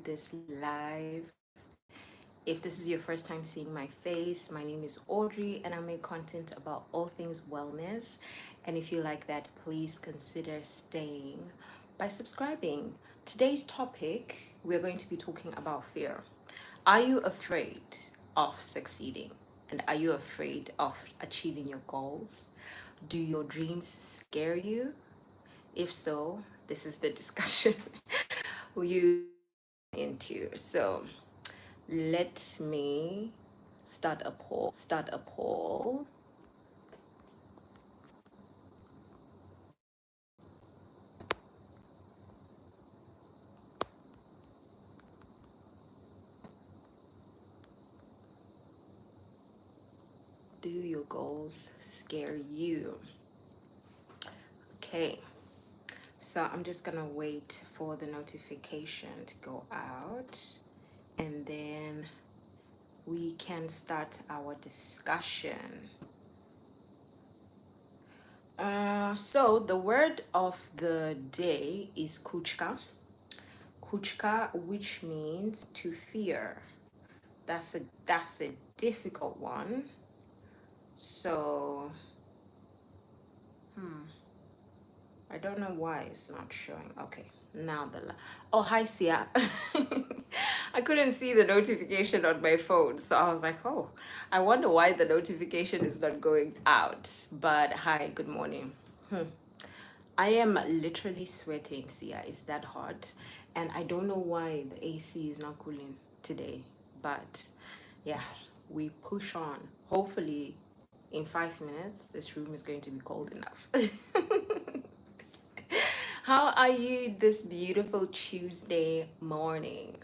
this live. If this is your first time seeing my face, my name is Audrey and I make content about all things wellness. And if you like that, please consider staying by subscribing. Today's topic, we're going to be talking about fear. Are you afraid of succeeding? And are you afraid of achieving your goals? Do your dreams scare you? If so, this is the discussion you into. So let me start a poll. Do your goals scare you? Okay, so I'm just gonna wait for the notification to go out and then we can start our discussion. So the word of the day is kuchka. Kuchka, which means to fear. That's a difficult one. So I don't know why it's not showing. Okay, now oh, hi Sia. I couldn't see the notification on my phone, so I was like, oh, I wonder why the notification is not going out. But hi, good morning. I am literally sweating, Sia. It's that hot. And I don't know why the AC is not cooling today. But yeah, we push on. Hopefully, in 5 minutes, this room is going to be cold enough. How are you this beautiful Tuesday morning?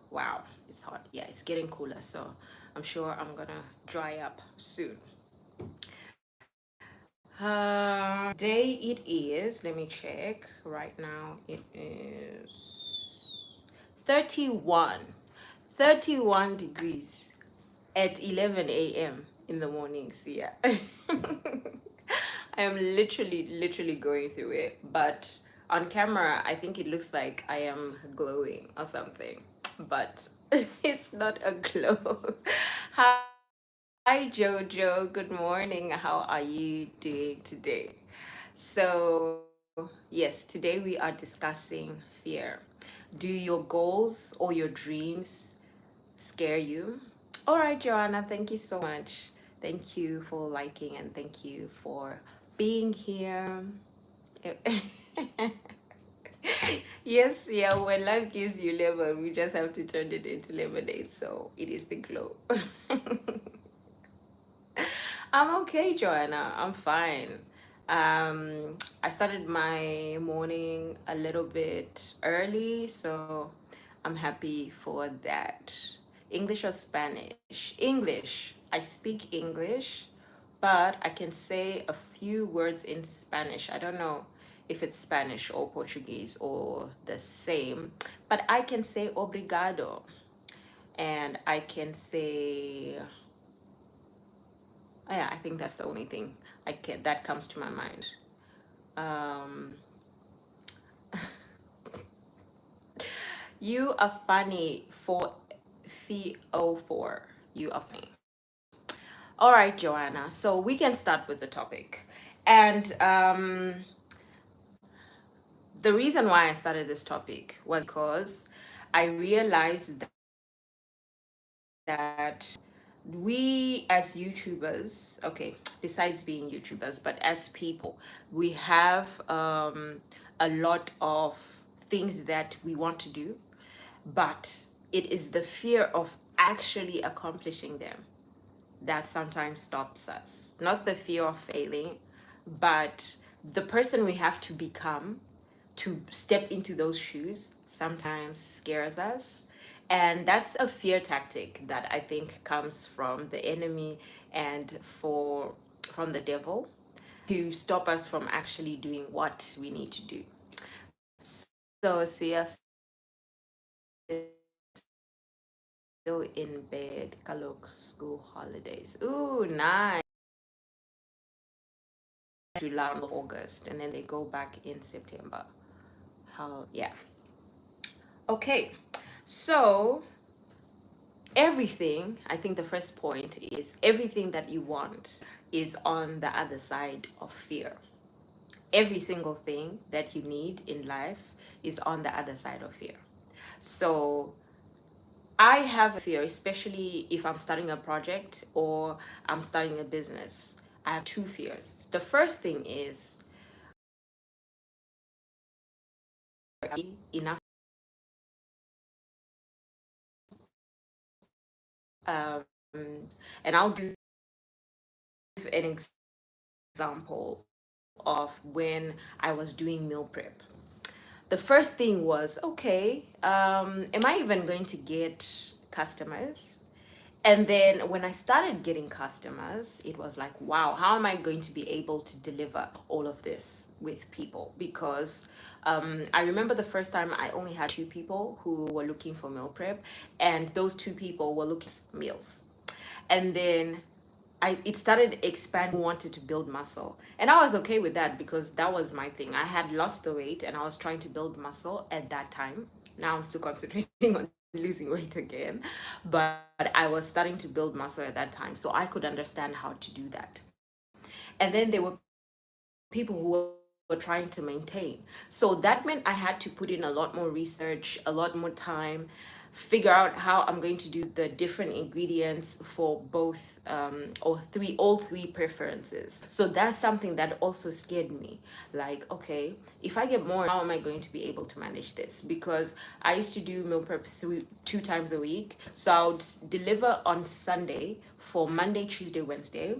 Wow, it's hot. Yeah, it's getting cooler. So I'm sure I'm going to dry up soon. Day it is, let me check right now. It is 31 31 degrees at 11 a.m. in the morning. So yeah. I am literally going through it, but on camera I think it looks like I am glowing or something, but it's not a glow. Hi Jojo, good morning. How are you doing today? So, yes, today we are discussing fear. Do your goals or your dreams scare you? All right, Joanna, thank you so much. Thank you for liking and thank you for being here. Yes, yeah, when life gives you lemon, we just have to turn it into lemonade. So it is the glow. I'm okay, Joanna. I'm fine. I started my morning a little bit early, so I'm happy for that. English or Spanish? English. I speak English, but I can say a few words in Spanish. I don't know if it's Spanish or Portuguese or the same, but I can say obrigado and I can say, oh yeah, I think that's the only thing I can that comes to my mind. Um, you are funny for F04. You are funny. All right, Joanna. So we can start with the topic. And the reason why I started this topic was because I realized that we as YouTubers, okay, besides being YouTubers, but as people, we have a lot of things that we want to do, but it is the fear of actually accomplishing them that sometimes stops us. Not the fear of failing, but the person we have to become to step into those shoes sometimes scares us. And that's a fear tactic that I think comes from the enemy and from the devil to stop us from actually doing what we need to do. So see us still in bed, Kalok school holidays. Ooh, nice. July and August, and then they go back in September. How, yeah. Okay, so everything, I think the first point is everything that you want is on the other side of fear. Every single thing that you need in life is on the other side of fear. So I have a fear, especially if I'm starting a project or I'm starting a business. I have two fears. The first thing is enough, um, and I'll give an example of when I was doing meal prep. The first thing was, okay, am I even going to get customers? And then when I started getting customers, it was like, wow, how am I going to be able to deliver all of this with people? Because I remember the first time I only had two people who were looking for meal prep, and those two people were looking for meals. And then it started expanding, wanted to build muscle. And I was okay with that because that was my thing. I had lost the weight and I was trying to build muscle at that time. Now I'm still concentrating on losing weight again. But I was starting to build muscle at that time. So I could understand how to do that. And then there were people who were trying to maintain. So that meant I had to put in a lot more research, a lot more time, figure out how I'm going to do the different ingredients for both all three preferences. So that's something that also scared me. Like, okay, if I get more, how am I going to be able to manage this? Because I used to do meal prep two times a week. So I would deliver on Sunday for Monday, Tuesday, Wednesday,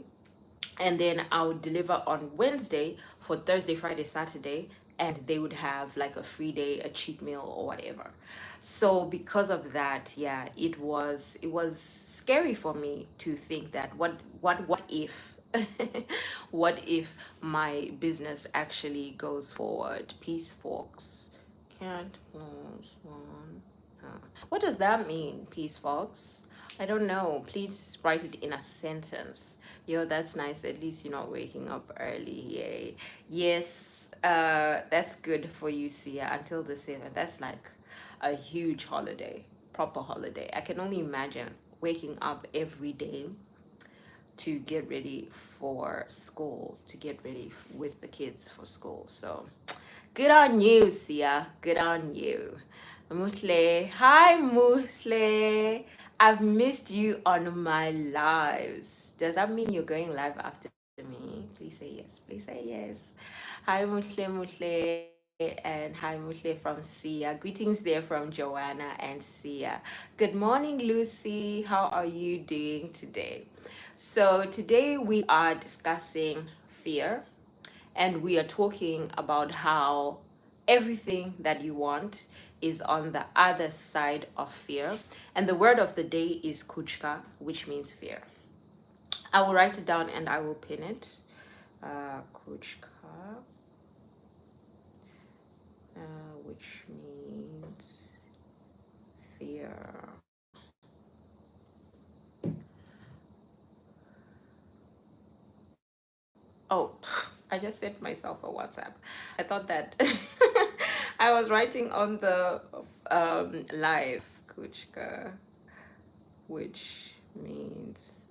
and then I would deliver on Wednesday for Thursday, Friday, Saturday, and they would have like a free day, a cheat meal or whatever. So because of that, yeah, it was scary for me to think that what if what if my business actually goes forward? Peace, folks. Can't lose one. What does that mean, Peace Fox? I don't know. Please write it in a sentence. Yo, that's nice. At least you're not waking up early. Yay. Yes, that's good for you, Sia, until the 7th. That's like a huge holiday, proper holiday. I can only imagine waking up every day to get ready for school, to get ready with the kids for school. So good on you, Sia. Good on you. Mutle. Hi, Mutle. I've missed you on my lives. Does that mean you're going live after me? Please say yes. Please say yes. Hi, Mutle, Mutle. And hi, Mutle from Sia. Greetings there from Joanna and Sia. Good morning, Lucy. How are you doing today? So, today we are discussing fear, and we are talking about how everything that you want is on the other side of fear. And the word of the day is kuchka, which means fear. I will write it down and I will pin it. Kuchka, which means fear. Oh, I just sent myself a WhatsApp. I thought that I was writing on the live kuchka, which means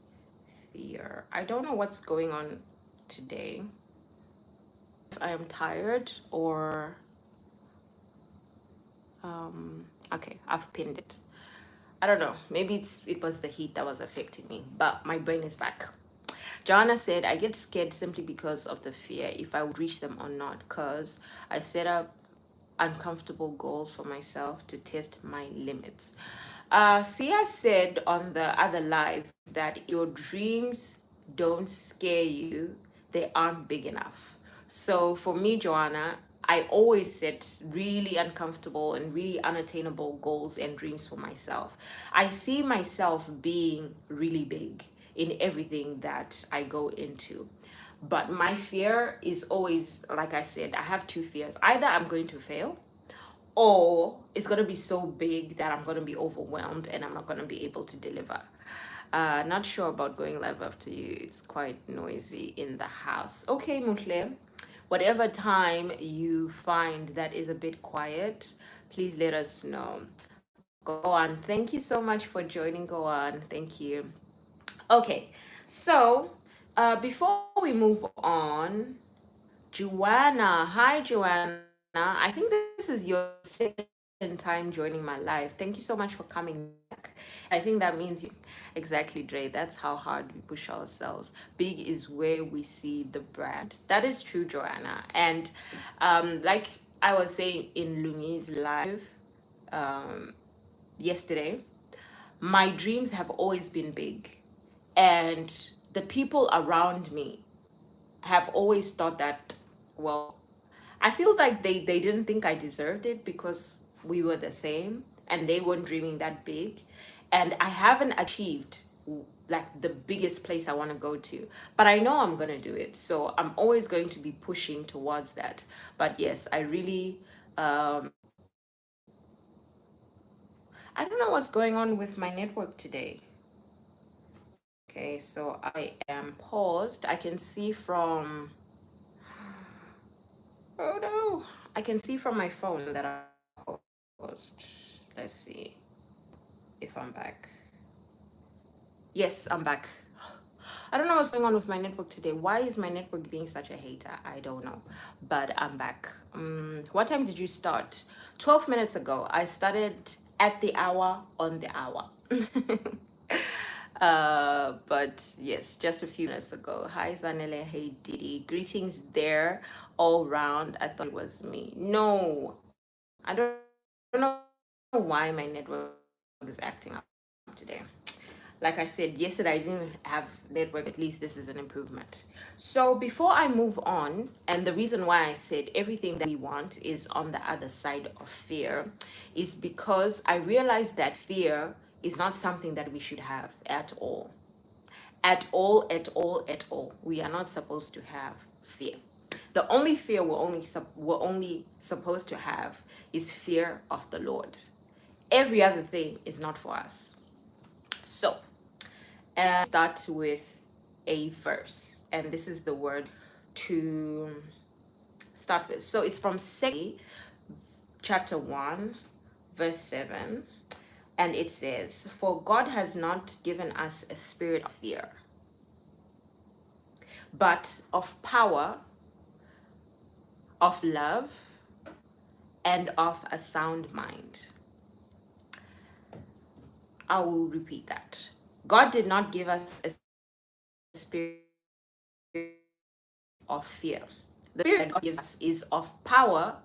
fear. I don't know what's going on today. If I am tired or okay, I've pinned it. I don't know. Maybe it was the heat that was affecting me, but my brain is back. Joanna said, I get scared simply because of the fear if I would reach them or not, because I set up uncomfortable goals for myself to test my limits. Sia said on the other live that your dreams don't scare you, they aren't big enough. So for me, Joanna, I always set really uncomfortable and really unattainable goals and dreams for myself. I see myself being really big in everything that I go into. But my fear is always, like I said, I have two fears. Either I'm going to fail, or it's going to be so big that I'm going to be overwhelmed and I'm not going to be able to deliver. Not sure about going live after you. It's quite noisy in the house. Okay, Mutle. Whatever time you find that is a bit quiet, please let us know. Go on. Thank you so much for joining. Go on. Thank you. Okay, so before we move on, Joanna. Hi, Joanna. I think this is your second time joining my live. Thank you so much for coming back. I think that means you exactly, Dre. That's how hard we push ourselves. Big is where we see the brand. That is true, Joanna. And like I was saying in Lungi's live yesterday, my dreams have always been big. And the people around me have always thought that, well, I feel like they didn't think I deserved it because we were the same and they weren't dreaming that big. And I haven't achieved like the biggest place I want to go to, but I know I'm going to do it. So I'm always going to be pushing towards that. But yes, I really, I don't know what's going on with my network today. Okay, so I am paused. I can see from, oh no, I can see from my phone that I'm paused. Let's see if I'm back. Yes, I'm back. I don't know what's going on with my network today. Why is my network being such a hater? I don't know. But I'm back. What time did you start? 12 minutes ago. I started at the hour on the hour. But yes, just a few minutes ago. Hi, Zanele. Hey, Didi. Greetings there all round. I thought it was me. No, I don't know why my network is acting up today. Like I said, yesterday I didn't have network. At least this is an improvement. So before I move on, and the reason why I said everything that we want is on the other side of fear is because I realized that fear is not something that we should have at all. At all, at all, at all. We are not supposed to have fear. The only fear we're only supposed to have is fear of the Lord. Every other thing is not for us. So, start with a verse, and this is the word to start with. So it's from 2 chapter 1, verse 7, and it says, "For God has not given us a spirit of fear, but of power, of love, and of a sound mind." I will repeat that. God did not give us a spirit of fear. The spirit that God gives us is of power,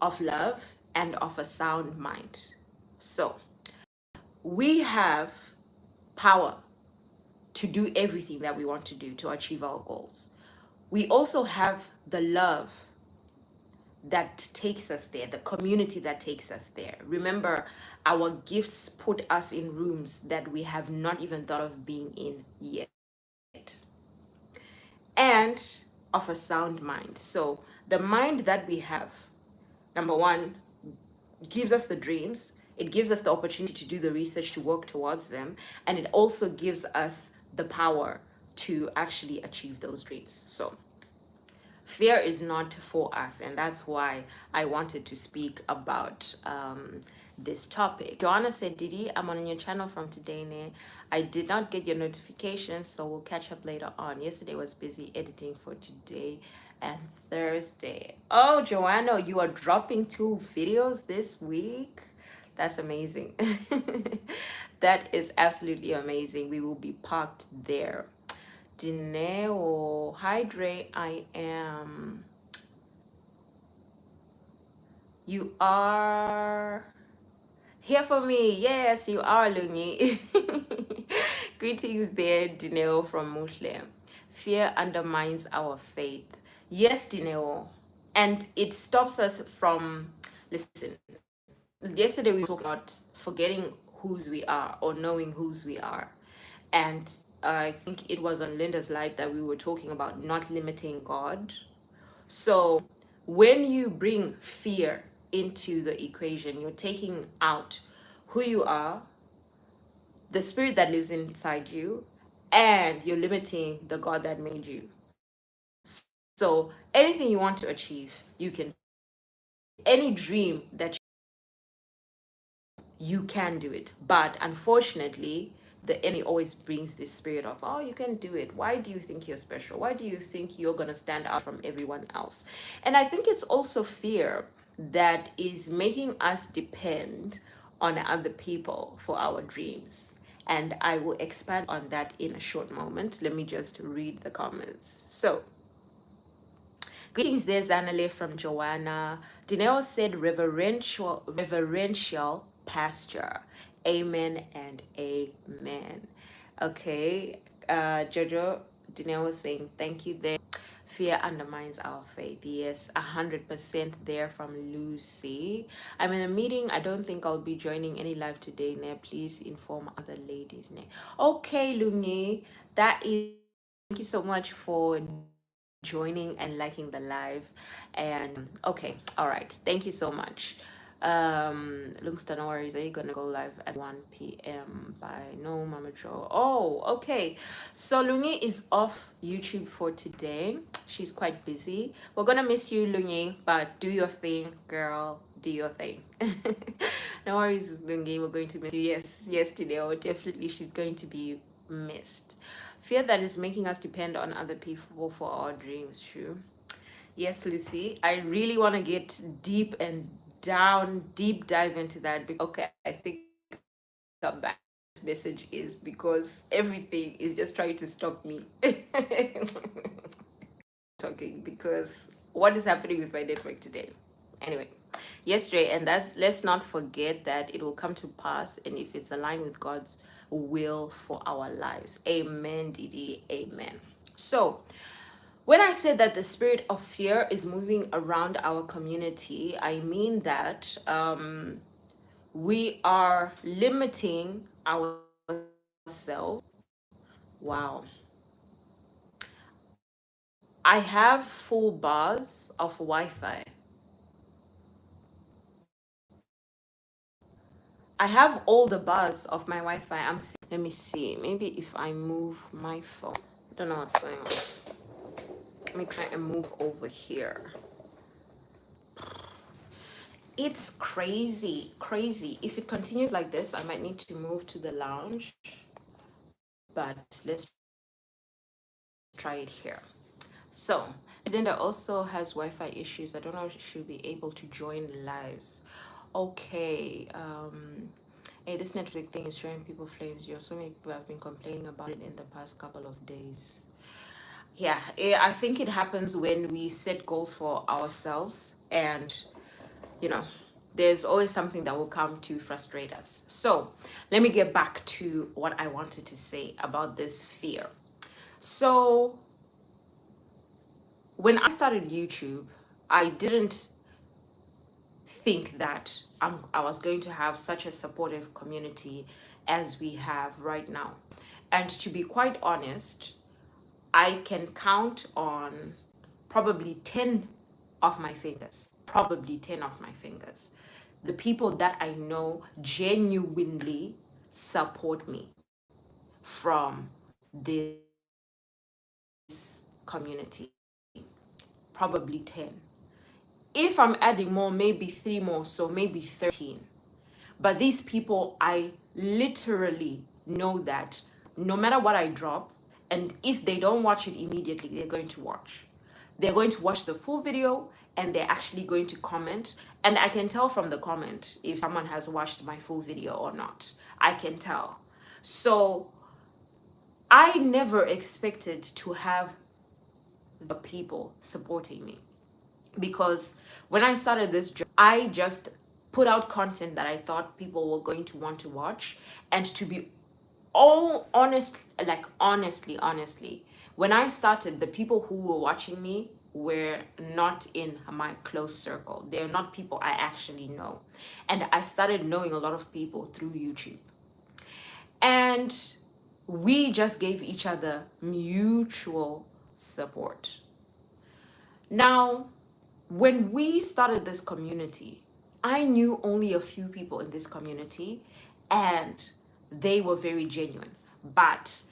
of love, and of a sound mind. So we have power to do everything that we want to do to achieve our goals. We also have the love that takes us there, the community that takes us there. Remember, our gifts put us in rooms that we have not even thought of being in yet. And of a sound mind. So the mind that we have, number one, gives us the dreams. It gives us the opportunity to do the research to work towards them. And it also gives us the power to actually achieve those dreams. So fear is not for us, and that's why I wanted to speak about this topic. Joanna said, "Didi, I'm on your channel from today. Ne? I did not get your notifications, so we'll catch up later on. Yesterday was busy editing for today and Thursday." Oh, Joanna, you are dropping 2 videos this week. That's amazing. That is absolutely amazing. We will be parked there. Dineo, hi Dre, I am. You are here for me. Yes, you are, Lungi. Greetings there, Dineo from Mushle. Fear undermines our faith. Yes, Dineo. And it stops us from, listen, yesterday we were talking about forgetting whose we are or knowing whose we are. And I think it was on Linda's live that we were talking about not limiting God. So when you bring fear into the equation, you're taking out who you are, the spirit that lives inside you, and you're limiting the God that made you. So anything you want to achieve, you can. Any dream that you can do it. But unfortunately, the enemy always brings this spirit of, oh, you can do it. Why do you think you're special? Why do you think you're going to stand out from everyone else? And I think it's also fear that is making us depend on other people for our dreams. And I will expand on that in a short moment. Let me just read the comments. So, greetings, there's Annalie from Joanna. Dineo said reverential pasture. Amen and amen. Okay. Jojo, Dineo was saying thank you there. Fear undermines our faith. Yes, 100% there from Lucy. I'm in a meeting. I don't think I'll be joining any live today. Ne, please inform other ladies. Ne. Okay, Lungi, that is. Thank you so much for joining and liking the live. And okay, all right. Thank you so much. Lungston, no worries. Are you gonna go live at 1 p.m. by no Mama Joe? Oh, okay. So Lungi is off YouTube for today. She's quite busy. We're gonna miss you, Lungi, but do your thing, girl. Do your thing. No worries, Lungi. We're going to miss you. Yes, yes, today. Oh, definitely, she's going to be missed. Fear that is making us depend on other people for our dreams. True. Yes, Lucy. I really want to get deep and deep dive into that. Okay, I think a bad message is because everything is just trying to stop me talking, because what is happening with my network today? Anyway, yesterday, and that's, let's not forget that it will come to pass, and if it's aligned with God's will for our lives. Amen, Didi. Amen. So, when I said that the spirit of fear is moving around our community, I mean that we are limiting ourselves. Wow. I have full bars of Wi-Fi. I have all the bars of my Wi-Fi. Let me see. Maybe if I move my phone. I don't know what's going on. Let me try and move over here. It's crazy, crazy. If it continues like this, I might need to move to the lounge. But let's try it here. So, Linda also has Wi-Fi issues. I don't know if she'll be able to join lives. Okay. Hey, this network thing is showing people flames. So many people have been complaining about it in the past couple of days. Yeah, I think it happens when we set goals for ourselves, and you know, there's always something that will come to frustrate us. So let me get back to what I wanted to say about this fear. So when I started YouTube, I didn't think that I was going to have such a supportive community as we have right now. And to be quite honest, I can count on probably 10 of my fingers, the people that I know genuinely support me from this community. Probably 10. If I'm adding more, maybe 3 more, so maybe 13. But these people, I literally know that no matter what I drop, and if they don't watch it immediately, they're going to watch. They're going to watch the full video, and they're actually going to comment. And I can tell from the comment if someone has watched my full video or not. I can tell. So I never expected to have the people supporting me, because when I started this job, I just put out content that I thought people were going to want to watch. And to be all honest, like honestly, when I started, the people who were watching me were not in my close circle. They're not people I actually know. And I started knowing a lot of people through YouTube. And we just gave each other mutual support. Now, when we started this community, I knew only a few people in this community, and they were very genuine. But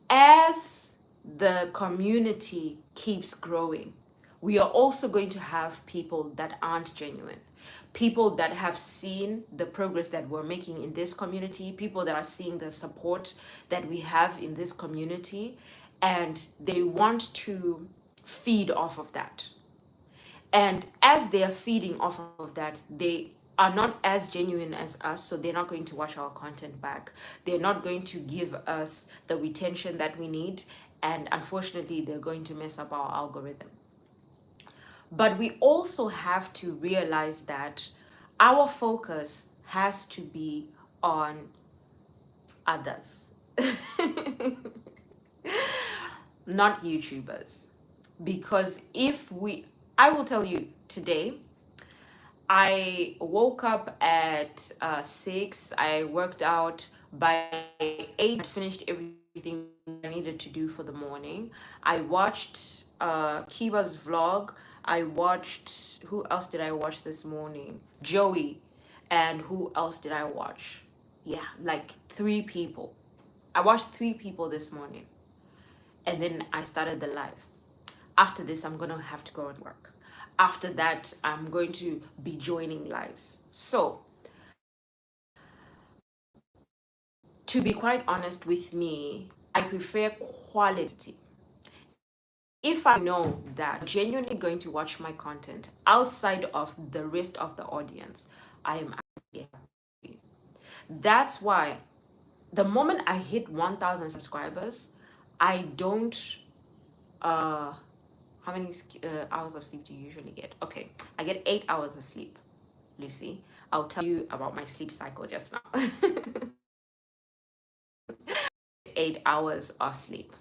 as the community keeps growing, we are also going to have people that aren't genuine. people that have seen the progress that we're making in this community, people that are seeing the support that we have in this community, and they want to feed off of that. And as they are feeding off of that, they are not as genuine as us, so they're not going to watch our content back. They're not going to give us the retention that we need, and unfortunately, they're going to mess up our algorithm. But we also have to realize that our focus has to be on others, not YouTubers. Because if we, I will tell you today, I woke up at 6, I worked out by 8, I finished everything I needed to do for the morning. I watched Kiba's vlog. I watched, who else did I watch this morning? Joey. And who else did I watch? Yeah, like 3 people. I watched 3 people this morning. And then I started the live. After this, I'm gonna have to go and work. After that, I'm going to be joining lives. So, to be quite honest with me, I prefer quality. If I know that genuinely going to watch my content outside of the rest of the audience, I am happy. That's why the moment I hit 1,000 subscribers, I don't how many hours of sleep do you usually get? Okay, I get 8 hours of sleep, Lucy. I'll tell you about my sleep cycle just now. 8 hours of sleep.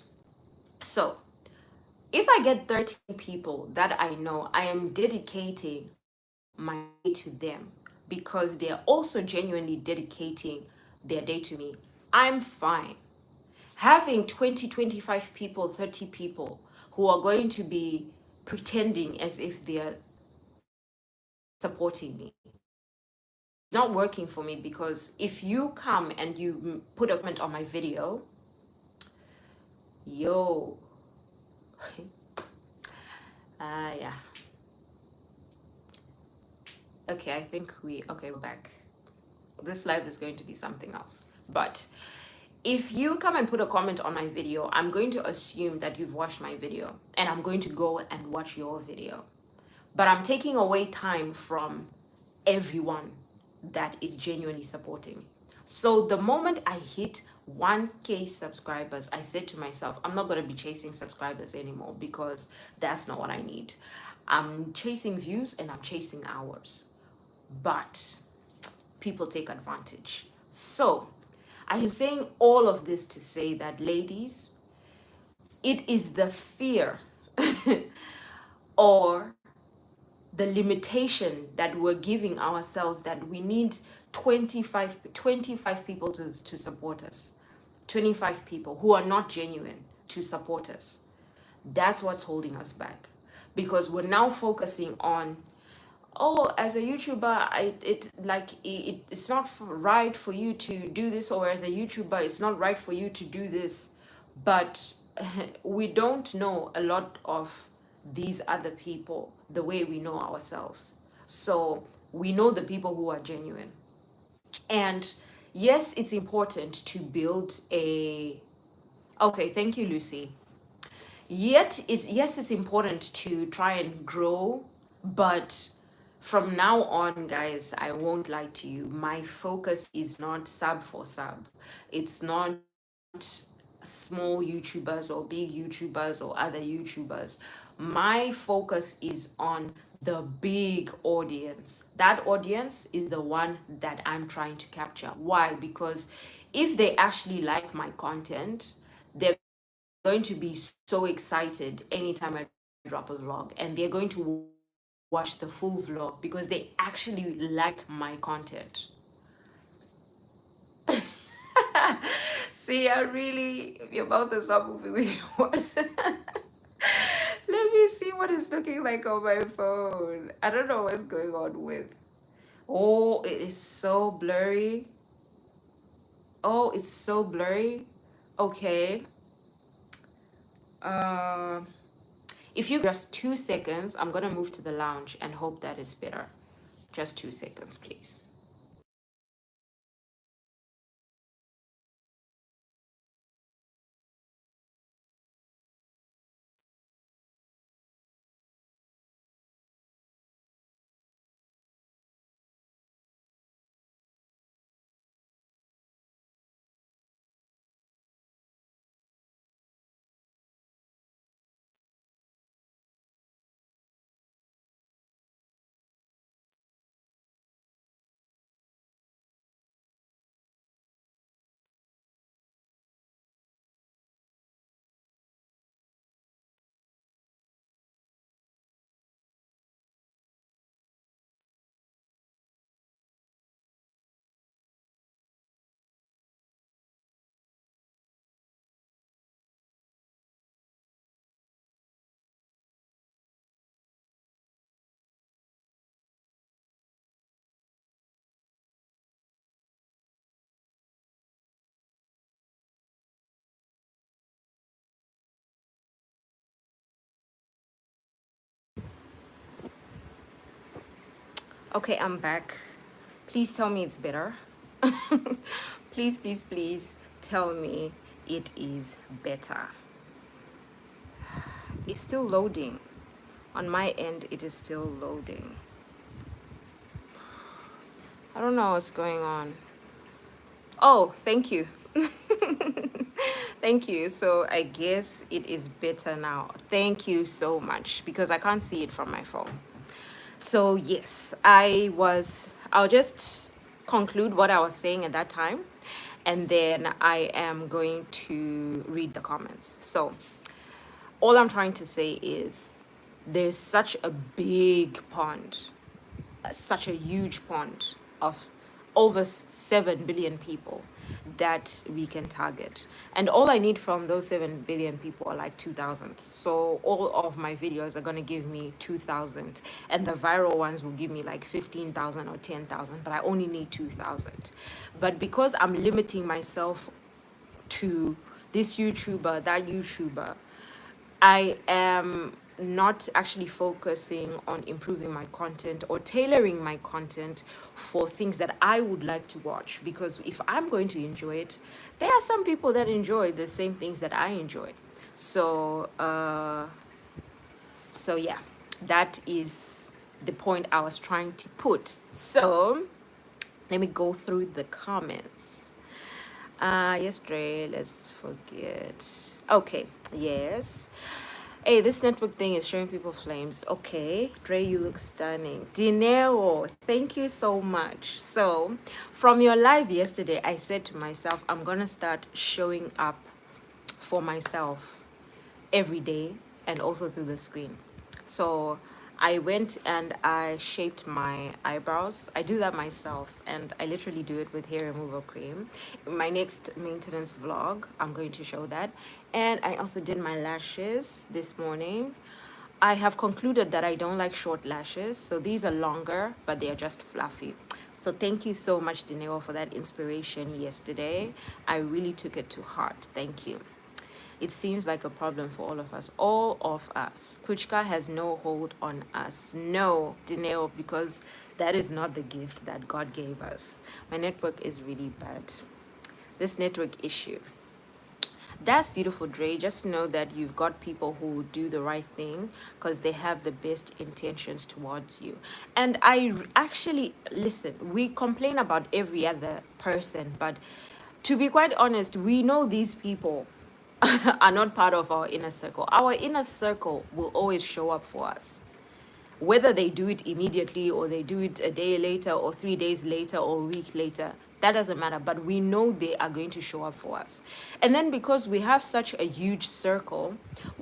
So, if I get 13 people that I know, I am dedicating my day to them because they're also genuinely dedicating their day to me. I'm fine. Having 20, 25 people, 30 people who are going to be pretending as if they're supporting me, it's not working for me. Because if you come and you put a comment on my video, yo, yeah. Okay, I think okay, we're back. This live is going to be something else. But if you come and put a comment on my video, I'm going to assume that you've watched my video and I'm going to go and watch your video. But I'm taking away time from everyone that is genuinely supporting. So the moment I hit 1K subscribers, I said to myself, I'm not going to be chasing subscribers anymore because that's not what I need. I'm chasing views and I'm chasing hours. But people take advantage. So I am saying all of this to say that, ladies, it is the fear or the limitation that we're giving ourselves that we need 25 people to support us. 25 people who are not genuine to support us. That's what's holding us back. Because we're now focusing on, oh, as a YouTuber, it's not right for you to do this, or as a YouTuber, it's not right for you to do this. But we don't know a lot of these other people the way we know ourselves. So we know the people who are genuine. And yes, it's important to build a. Okay, thank you, Lucy. Yes, it's important to try and grow, but from now on, guys, I won't lie to you. My focus is not sub for sub. It's not small YouTubers or big YouTubers or other YouTubers. My focus is on the big audience. That audience is the one that I'm trying to capture. Why? Because if they actually like my content, they're going to be so excited anytime I drop a vlog, and they're going to watch the full vlog because they actually like my content. See, your mouth is not moving with your words. Let me see what it's looking like on my phone. I don't know what's going on with. Oh, it is so blurry. Oh, it's so blurry. Okay. Uh, if you just 2 seconds, I'm gonna move to the lounge and hope that is better. Just 2 seconds, please. Okay, I'm back. Please tell me it's better. Please, please, please tell me it is better. It's still loading. On my end, it is still loading. I don't know what's going on. Oh, thank you. Thank you. So I guess it is better now. Thank you so much because I can't see it from my phone. So yes, I'll just conclude what I was saying at that time, and then I am going to read the comments. So all I'm trying to say is there's such a big pond, such a huge pond of over 7 billion people that we can target. And all I need from those 7 billion people are like 2,000. So all of my videos are going to give me 2,000. And the viral ones will give me like 15,000 or 10,000. But I only need 2,000. But because I'm limiting myself to this YouTuber, that YouTuber, I am not actually focusing on improving my content or tailoring my content for things that I would like to watch, because if I'm going to enjoy it, there are some people that enjoy the same things that I enjoy. So yeah, that is the point I was trying to put. So let me go through the comments. Yesterday, let's forget. Okay, yes. Hey, this network thing is showing people flames. Okay, Dre, you look stunning. Dinero, thank you so much. So, from your live yesterday, I said to myself, I'm gonna start showing up for myself every day and also through the screen. So I went and I shaped my eyebrows. I do that myself and I literally do it with hair removal cream. In my next maintenance vlog, I'm going to show that. And I also did my lashes this morning. I have concluded that I don't like short lashes, so these are longer, but they are just fluffy. So thank you so much, Dineo, for that inspiration yesterday. I really took it to heart. Thank you. It seems like a problem for all of us. All of us. Kuchka has no hold on us. No, Dineo, because that is not the gift that God gave us. My network is really bad. This network issue. That's beautiful, Dre. Just know that you've got people who do the right thing because they have the best intentions towards you. And actually, listen, we complain about every other person, but to be quite honest, we know these people are not part of our inner circle. Our inner circle will always show up for us, whether they do it immediately or they do it a day later or 3 days later or a week later. That doesn't matter, but we know they are going to show up for us. And then because we have such a huge circle,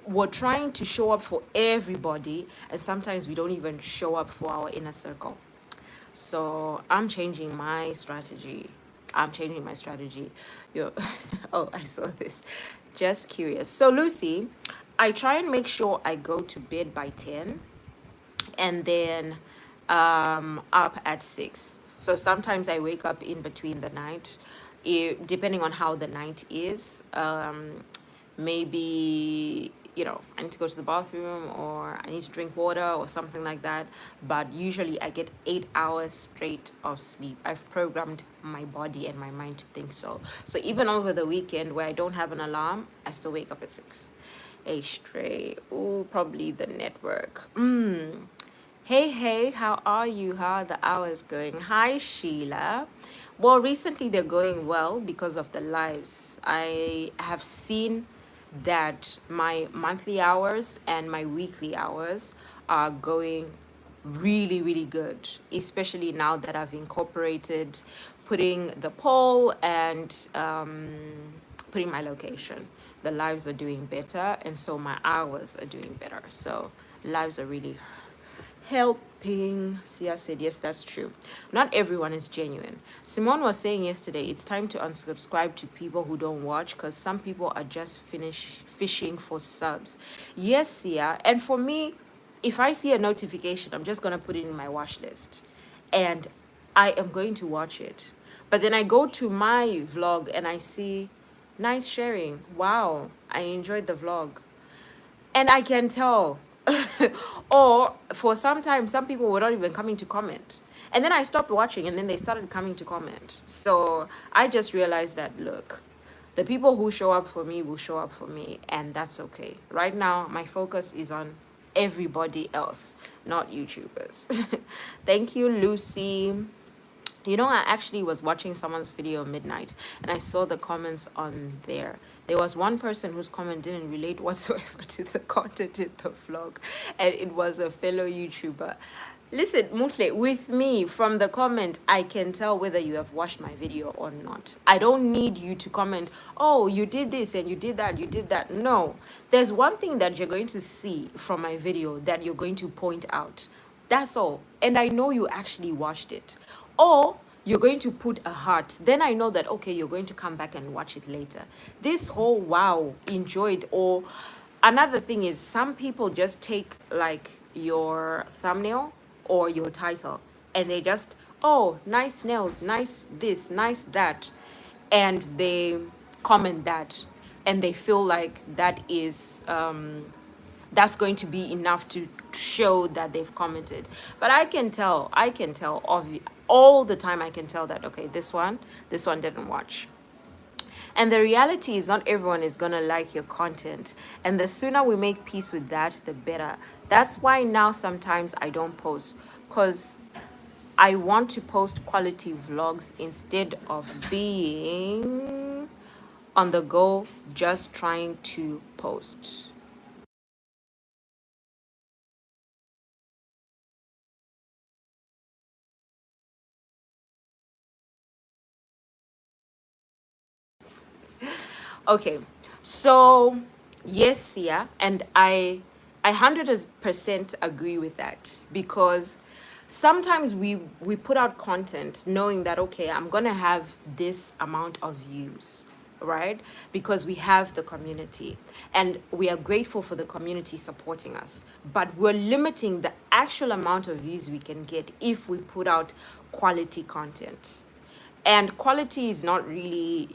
we're trying to show up for everybody, and sometimes we don't even show up for our inner circle. So I'm changing my strategy. I'm changing my strategy. Yo, oh, I saw this. Just curious. So Lucy, I try and make sure I go to bed by 10 and then up at 6. So sometimes I wake up in between the night, depending on how the night is. Maybe I need to go to the bathroom or I need to drink water or something like that. But usually I get 8 hours straight of sleep. I've programmed my body and my mind to think so. So even over the weekend where I don't have an alarm, I still wake up at 6. A stray. Oh, probably the network. Hey, hey, how are you? How are the hours going? Hi, Sheila. Well, recently they're going well because of the lives. I have seen that my monthly hours and my weekly hours are going really, really good, especially now that I've incorporated putting the poll and putting my location. The lives are doing better, and so my hours are doing better. So lives are really helping. Sia said, yes, that's true. Not everyone is genuine. Simone was saying yesterday, it's time to unsubscribe to people who don't watch because some people are just fishing for subs. Yes, Sia. And for me, if I see a notification, I'm just going to put it in my watch list and I am going to watch it. But then I go to my vlog and I see nice sharing. Wow, I enjoyed the vlog. And I can tell. Or for some time, some people were not even coming to comment. And then I stopped watching and then they started coming to comment. So I just realized that, look, the people who show up for me will show up for me, and that's okay. Right now, my focus is on everybody else, not YouTubers. Thank you, Lucy. I actually was watching someone's video midnight and I saw the comments on there. There was one person whose comment didn't relate whatsoever to the content in the vlog, and it was a fellow YouTuber. Listen, Mutle, with me, from the comment, I can tell whether you have watched my video or not. I don't need you to comment, oh, you did this and you did that, you did that. No, there's one thing that you're going to see from my video that you're going to point out. That's all. And I know you actually watched it. Or you're going to put a heart. Then I know that, okay, you're going to come back and watch it later. This whole wow, enjoyed. Or another thing is some people just take like your thumbnail or your title and they just, oh, nice nails, nice this, nice that. And they comment that and they feel like that is that's going to be enough to show that they've commented. But I can tell all the time. I can tell that, okay, this one didn't watch. And the reality is not everyone is gonna like your content, and the sooner we make peace with that, the better. That's why now sometimes I don't post, because I want to post quality vlogs instead of being on the go just trying to post. Okay, so yes, yeah, and I 100% agree with that, because sometimes we put out content knowing that, okay, I'm gonna have this amount of views, right? Because we have the community and we are grateful for the community supporting us, but we're limiting the actual amount of views we can get if we put out quality content. And quality is not really,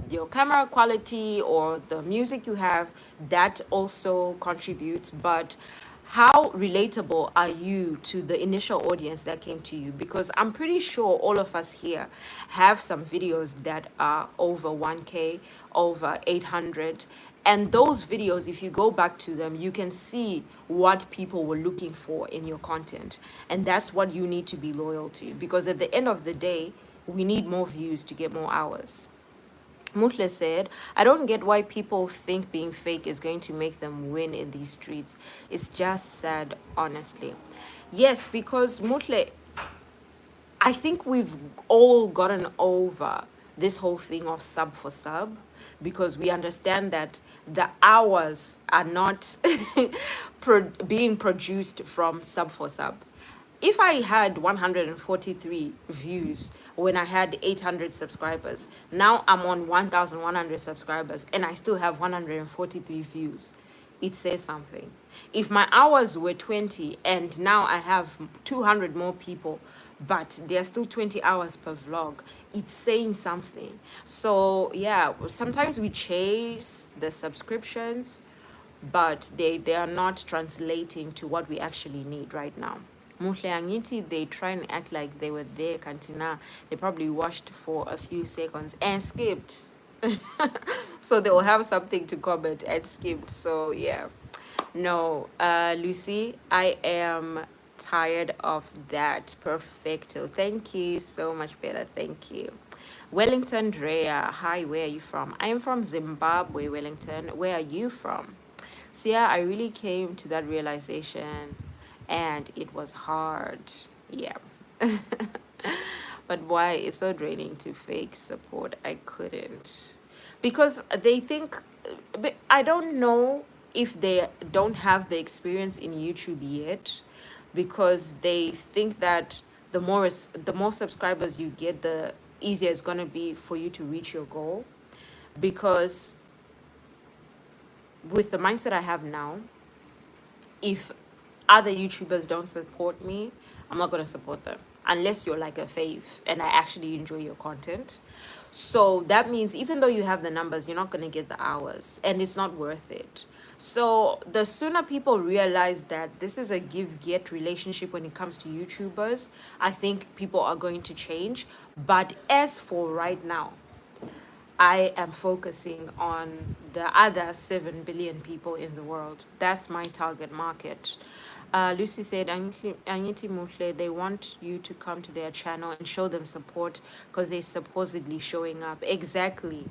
your camera quality or the music you have, that also contributes, but how relatable are you to the initial audience that came to you? Because I'm pretty sure all of us here have some videos that are over 1K, over 800. And those videos, if you go back to them, you can see what people were looking for in your content. And that's what you need to be loyal to. Because at the end of the day, we need more views to get more hours. Mutle said, I don't get why people think being fake is going to make them win in these streets. It's just sad, honestly. Yes, because Mutle, I think we've all gotten over this whole thing of sub for sub, because we understand that the hours are not being produced from sub for sub. If I had 143 views when I had 800 subscribers, now I'm on 1,100 subscribers and I still have 143 views, it says something. If my hours were 20 and now I have 200 more people, but there's still 20 hours per vlog, it's saying something. So yeah, sometimes we chase the subscriptions, but they are not translating to what we actually need right now. Muhle Angiti, they try and act like they were there, Kantina. They probably watched for a few seconds and skipped. So they will have something to comment and skipped. So yeah. No, Lucy, I am tired of that. Perfecto. Thank you so much, Bella. Thank you. Wellington Drea, hi, where are you from? I am from Zimbabwe, Wellington. Where are you from? So yeah, I really came to that realization and it was hard. Yeah. But why it's so draining to fake support? I couldn't. Because they think, but I don't know if they don't have the experience in YouTube yet, because they think that the more subscribers you get, the easier it's gonna be for you to reach your goal. Because with the mindset I have now, if other YouTubers don't support me, I'm not gonna support them unless you're like a fave and I actually enjoy your content. So that means even though you have the numbers, you're not gonna get the hours and it's not worth it. So the sooner people realize that this is a give-get relationship when it comes to YouTubers, I think people are going to change. But as for right now, I am focusing on the other 7 billion people in the world. That's my target market. Lucy said, Anyiti Mufle, they want you to come to their channel and show them support because they're supposedly showing up. Exactly.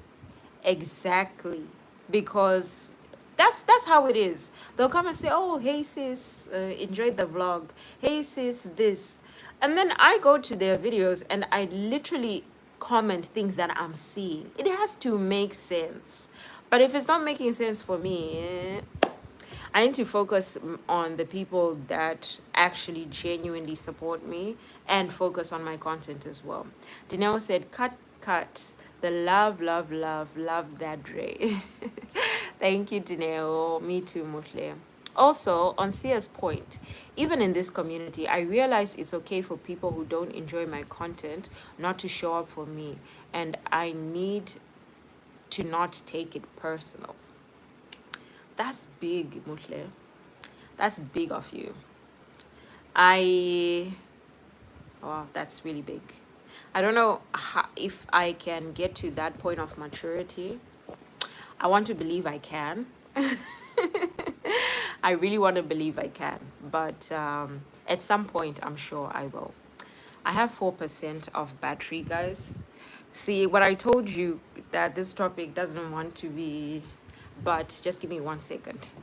Exactly. Because that's how it is. They'll come and say, oh, hey sis, enjoyed the vlog. Hey sis, this. And then I go to their videos and I literally comment things that I'm seeing. It has to make sense. But if it's not making sense for me, I need to focus on the people that actually genuinely support me and focus on my content as well. Dineo said, cut. The love that Dre. Thank you, Dineo. Me too, Mutle. Also, on Sia's point, even in this community, I realize it's okay for people who don't enjoy my content not to show up for me, and I need to not take it personal. That's big, Mutle. That's big of you. Wow, that's really big. I don't know if I can get to that point of maturity. I want to believe I can. I really want to believe I can. But at some point, I'm sure I will. I have 4% of battery, guys. See, what I told you, that this topic doesn't want to be, but just give me 1 second.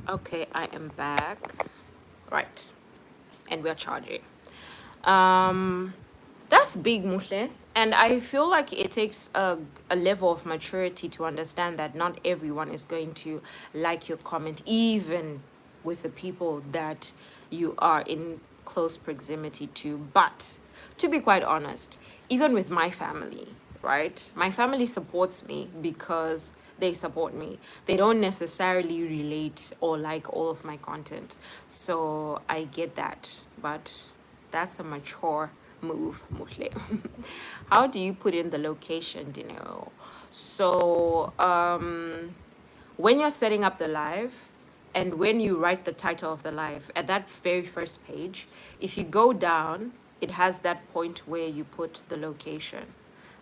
Okay, I am back. Right. And we're charging. That's big, Mushe. And I feel like it takes a level of maturity to understand that not everyone is going to like your comment, even with the people that you are in close proximity to. But to be quite honest, even with my family, right? My family supports me because they support me. They don't necessarily relate or like all of my content. So I get that. But that's a mature move, Muslim. How do you put in the location, Dinero? So when you're setting up the live and when you write the title of the live at that very first page, if you go down, it has that point where you put the location.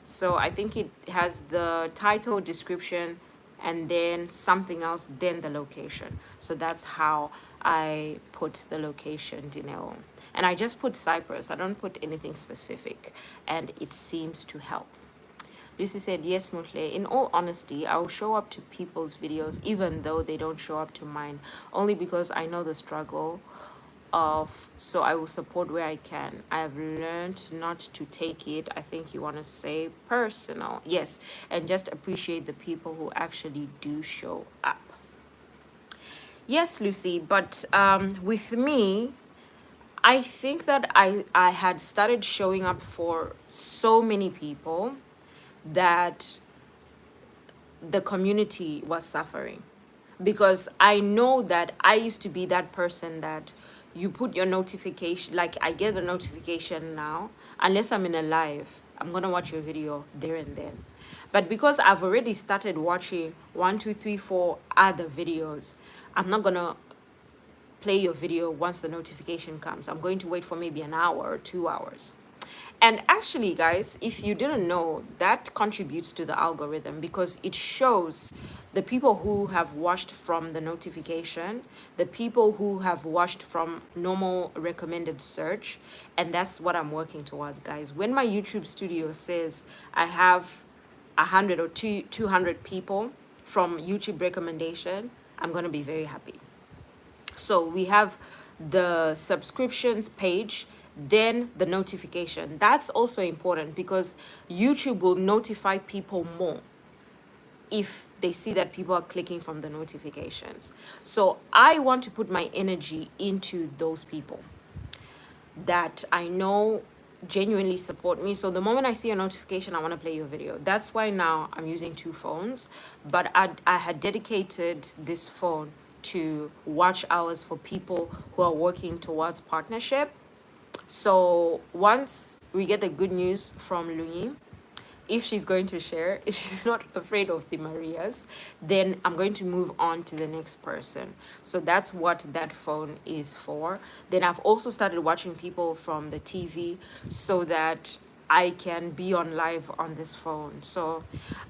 So I think it has the title, description, and then something else, then the location. So that's how I put the location, Dinero. And I just put Cyprus. I don't put anything specific. And it seems to help. Lucy said, yes, Mutle. In all honesty, I will show up to people's videos even though they don't show up to mine. Only because I know the struggle of, so I will support where I can. I have learned not to take it, I think you want to say, personal. Yes, and just appreciate the people who actually do show up. Yes, Lucy, but with me, I think that I had started showing up for so many people that the community was suffering. Because I know that I used to be that person that you put your notification, like I get a notification now, unless I'm in a live, I'm gonna watch your video there and then. But because I've already started watching 1, 2, 3, 4 other videos, I'm not gonna play your video once the notification comes. I'm going to wait for maybe an hour or 2 hours. And actually, guys, if you didn't know, that contributes to the algorithm because it shows the people who have watched from the notification, the people who have watched from normal recommended search. And that's what I'm working towards, guys. When my YouTube studio says I have 100 or 200 people from YouTube recommendation, I'm going to be very happy. So we have the subscriptions page, then the notification. That's also important because YouTube will notify people more if they see that people are clicking from the notifications. So I want to put my energy into those people that I know genuinely support me. So the moment I see a notification, I want to play your video. That's why now I'm using 2 phones, but I had dedicated this phone to watch hours for people who are working towards partnership. So once we get the good news from Lunyi, if she's going to share, if she's not afraid of the Marias, then I'm going to move on to the next person. So that's what that phone is for. Then I've also started watching people from the TV so that I can be on live on this phone. So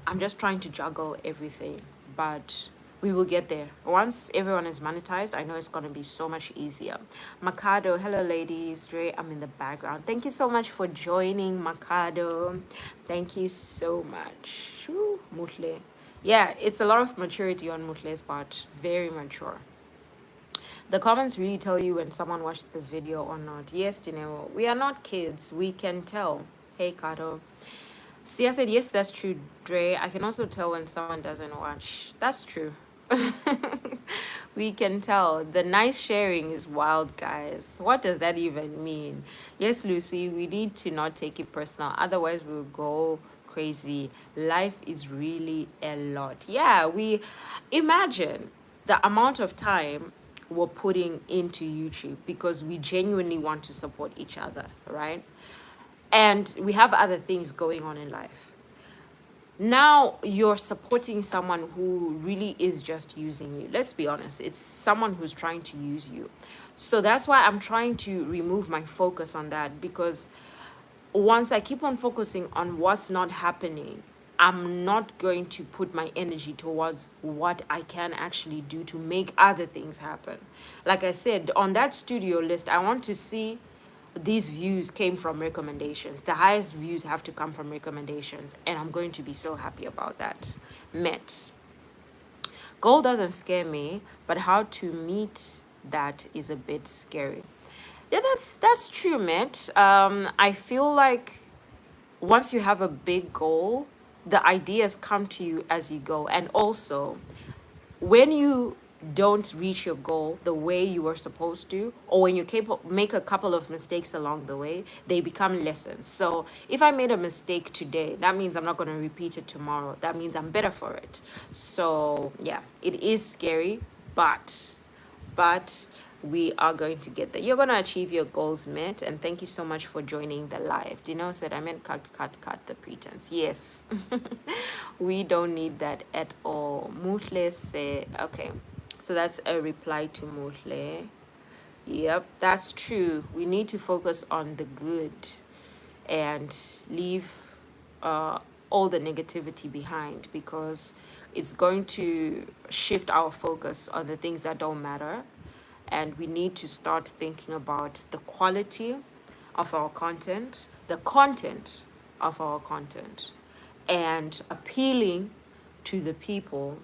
I'm just trying to juggle everything, but we will get there. Once everyone is monetized, I know it's going to be so much easier. Makado, hello ladies. Dre, I'm in the background. Thank you so much for joining, Makado. Thank you so much. Shoo, Mutle. Yeah, it's a lot of maturity on Mutle's part. Very mature. The comments really tell you when someone watched the video or not. Yes, Dineo, we are not kids. We can tell. Hey, Kado. Sia said, yes, that's true, Dre. I can also tell when someone doesn't watch. That's true. We can tell. The nice sharing is wild, guys. What does that even mean? Yes, Lucy, we need to not take it personal. Otherwise, we'll go crazy. Life is really a lot. Yeah, we imagine the amount of time we're putting into YouTube because we genuinely want to support each other, right? And we have other things going on in life. Now you're supporting someone who really is just using you. Let's be honest, it's someone who's trying to use you. So that's why I'm trying to remove my focus on that, because once I keep on focusing on what's not happening, I'm not going to put my energy towards what I can actually do to make other things happen. Like I said, on that studio list, I want to see these views came from recommendations. The highest views have to come from recommendations, and I'm going to be so happy about that. Met. Goal doesn't scare me, but how to meet that is a bit scary. Yeah, that's true, Met. I feel like once you have a big goal, the ideas come to you as you go. And also, when you don't reach your goal the way you were supposed to, or when you make a couple of mistakes along the way, they become lessons. So if I made a mistake today, that means I'm not going to repeat it tomorrow. That means I'm better for it. So yeah, it is scary, but we are going to get there. You're going to achieve your goals, Met. And thank you so much for joining the live. Dino said, I meant cut the pretense. Yes. We don't need that at all. Mutle say, okay. So that's a reply to Mutle. Yep, that's true. We need to focus on the good and leave all the negativity behind, because it's going to shift our focus on the things that don't matter. And we need to start thinking about the quality of our content, the content of our content, and appealing to the people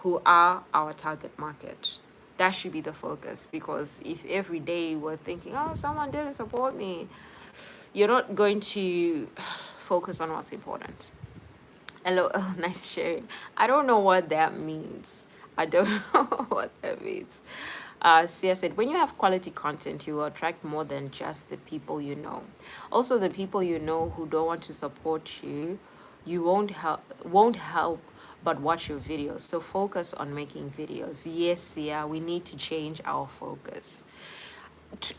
who are our target market. That should be the focus, because if every day we're thinking, oh, someone didn't support me, you're not going to focus on what's important. Hello, oh, nice sharing. I don't know what that means. I don't know what that means. Sia said, when you have quality content, you will attract more than just the people you know. Also, the people you know who don't want to support you, you won't help but watch your videos. So focus on making videos. Yes, Sia, we need to change our focus.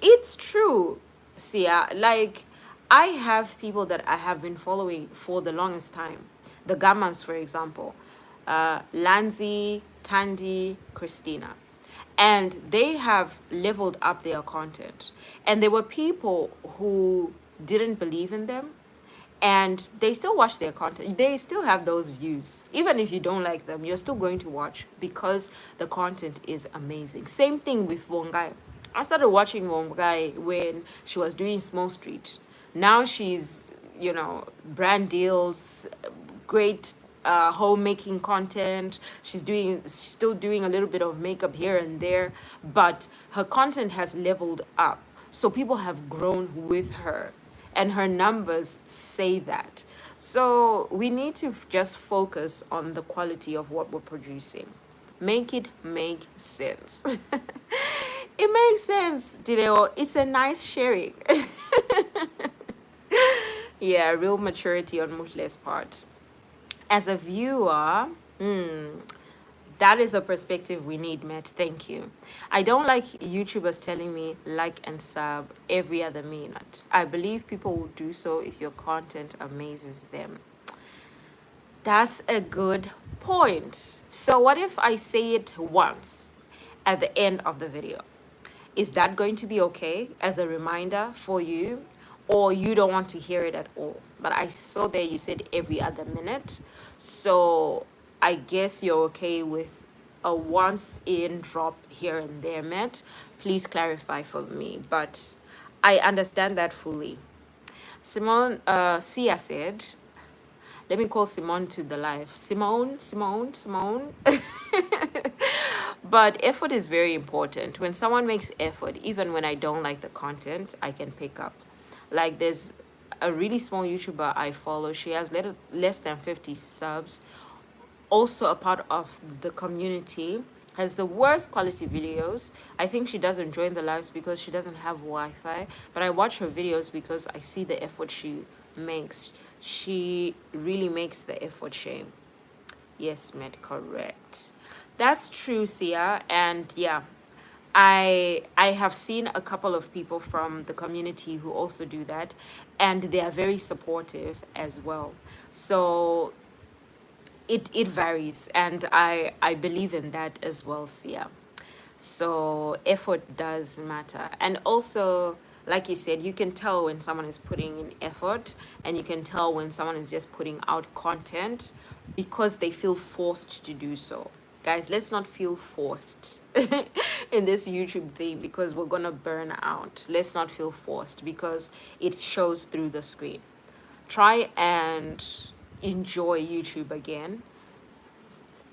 It's true, Sia. Like, I have people that I have been following for the longest time. The Gammas, for example, Lanzi, Tandy, Christina. And they have leveled up their content. And there were people who didn't believe in them, and they still watch their content. They still have those views. Even if you don't like them, you're still going to watch because the content is amazing. Same thing with Wongai. I started watching Wongai when she was doing Small Street. Now she's, brand deals, great homemaking content. She's still doing a little bit of makeup here and there, but her content has leveled up. So people have grown with her, and her numbers say that. So we need to just focus on the quality of what we're producing. Make it make sense. It makes sense, Dineo. It's a nice sharing. Yeah, real maturity on Mutle's part. As a viewer, that is a perspective we need, Matt. Thank you. I don't like YouTubers telling me like and sub every other minute. I believe people will do so if your content amazes them. That's a good point. So what if I say it once at the end of the video? Is that going to be okay as a reminder for you? Or you don't want to hear it at all? But I saw there you said every other minute. So I guess you're okay with a once in drop here and there, Matt. Please clarify for me. But I understand that fully. Simone Sia said, let me call Simone to the live. Simone. But effort is very important. When someone makes effort, even when I don't like the content, I can pick up. Like, there's a really small YouTuber I follow. She has less than 50 subs. Also a part of the community. Has the worst quality videos. I think she doesn't join the lives because she doesn't have Wi-Fi. But I watch her videos because I see the effort she makes. She really makes the effort, Shame. Yes, Matt, correct. That's true, Sia. And yeah, I have seen a couple of people from the community who also do that, and they are very supportive as well. So it varies, and I believe in that as well, Sia. So effort does matter. And also, like you said, you can tell when someone is putting in effort, and you can tell when someone is just putting out content because they feel forced to do so. Guys, let's not feel forced in this YouTube thing because we're gonna burn out. Let's not feel forced because it shows through the screen. Try and enjoy YouTube again,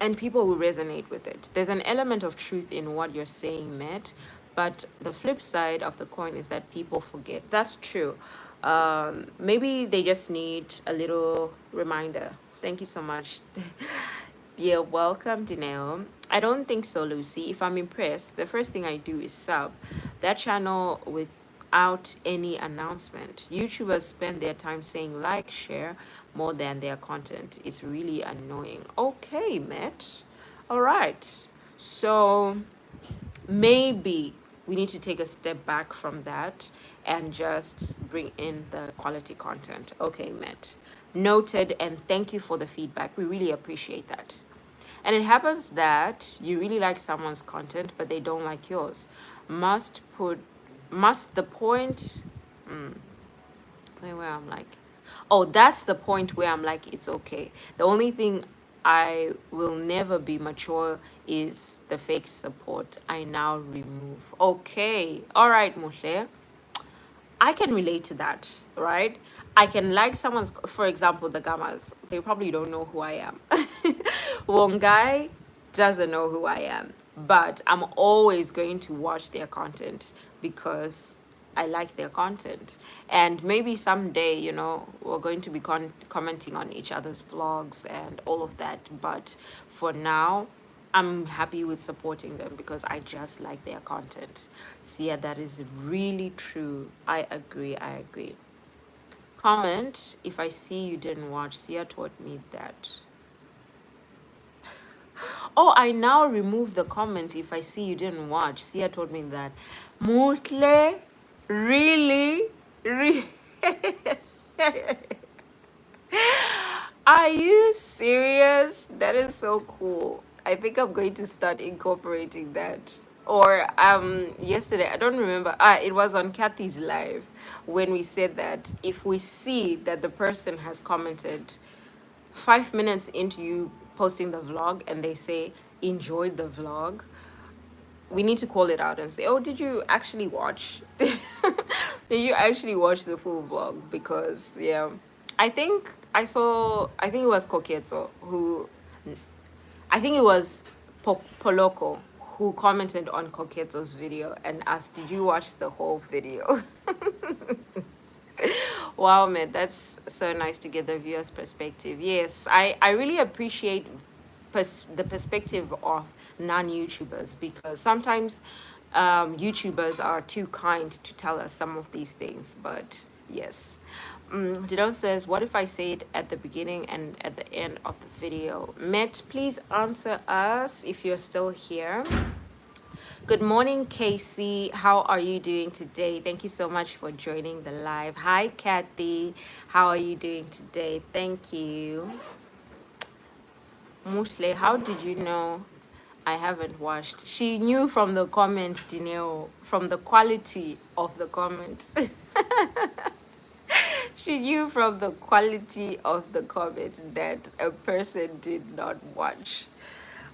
and people will resonate with it. There's an element of truth in what you're saying, Matt, but the flip side of the coin is that people forget. That's true. Maybe they just need a little reminder. Thank you so much. You're welcome, Dineo. I don't think so, Lucy. If I'm impressed, the first thing I do is sub that channel without any announcement. YouTubers spend their time saying like, share more than their content. It's really annoying. Okay, Matt. All right. So maybe we need to take a step back from that and just bring in the quality content. Okay, Matt. Noted, and thank you for the feedback. We really appreciate that. And it happens that you really like someone's content, but they don't like yours. Must the point, where I'm like, oh, that's the point where I'm like, it's okay. The only thing I will never be mature is the fake support I now remove. Okay. All right, Moshe. I can relate to that, right? I can like someone's, for example, the Gammas. They probably don't know who I am. One guy doesn't know who I am, but I'm always going to watch their content because I like their content. And maybe someday, we're going to be commenting on each other's vlogs and all of that. But for now, I'm happy with supporting them because I just like their content. So yeah, that is really true. I agree. Comment if I see you didn't watch. Sia taught me that. Oh, I now remove the comment if I see you didn't watch. Sia told me that. Mutle, really? Really? Are you serious? That is so cool. I think I'm going to start incorporating that. Or yesterday, I don't remember. It was on Kathy's live when we said that if we see that the person has commented 5 minutes into you posting the vlog and they say enjoyed the vlog, we need to call it out and say, oh, did you actually watch? Did you actually watch the full vlog? Because yeah, I think it was Koketso who, I think it was Poloko who commented on Koketso's video and asked, did you watch the whole video? Wow, man, that's so nice to get the viewer's perspective. Yes, I really appreciate the perspective of non-YouTubers, because sometimes YouTubers are too kind to tell us some of these things. But yes, Didon says, what if I say it at the beginning and at the end of the video? Met, please answer us if you're still here. Good morning, Casey. How are you doing today? Thank you so much for joining the live. Hi, Kathy. How are you doing today? Thank you. Mushle, how did you know I haven't watched? She knew from the comment, Dineo, from the quality of the comment. She knew from the quality of the comment that a person did not watch.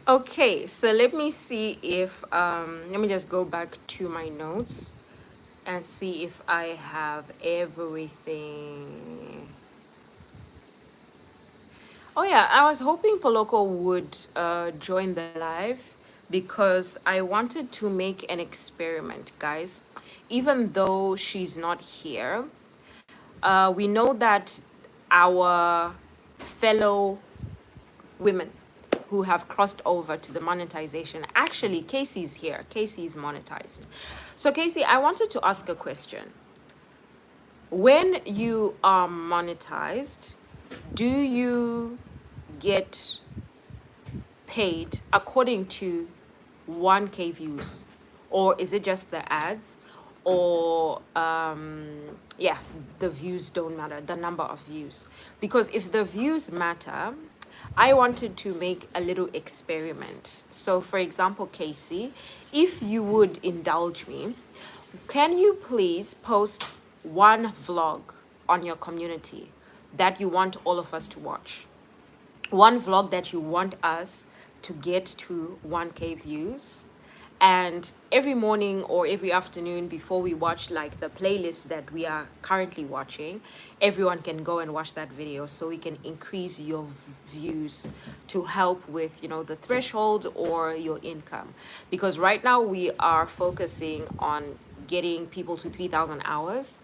Okay, so let me see if let me just go back to my notes and see if I have everything. Oh yeah, I was hoping Poloko would join the live because I wanted to make an experiment, guys. Even though she's not here, we know that our fellow women who have crossed over to the monetization. Actually, Casey's here. Casey is monetized. So Casey, I wanted to ask a question. When you are monetized, do you get paid according to 1K views, or is it just the ads, or yeah, the views don't matter, the number of views? Because if the views matter, I wanted to make a little experiment. So for example, Casey, if you would indulge me, can you please post one vlog on your community that you want all of us to watch? One vlog that you want us to get to 1K views, and every morning or every afternoon before we watch like the playlist that we are currently watching, everyone can go and watch that video so we can increase your views to help with, you know, the threshold or your income. Because right now we are focusing on getting people to 3,000 hours,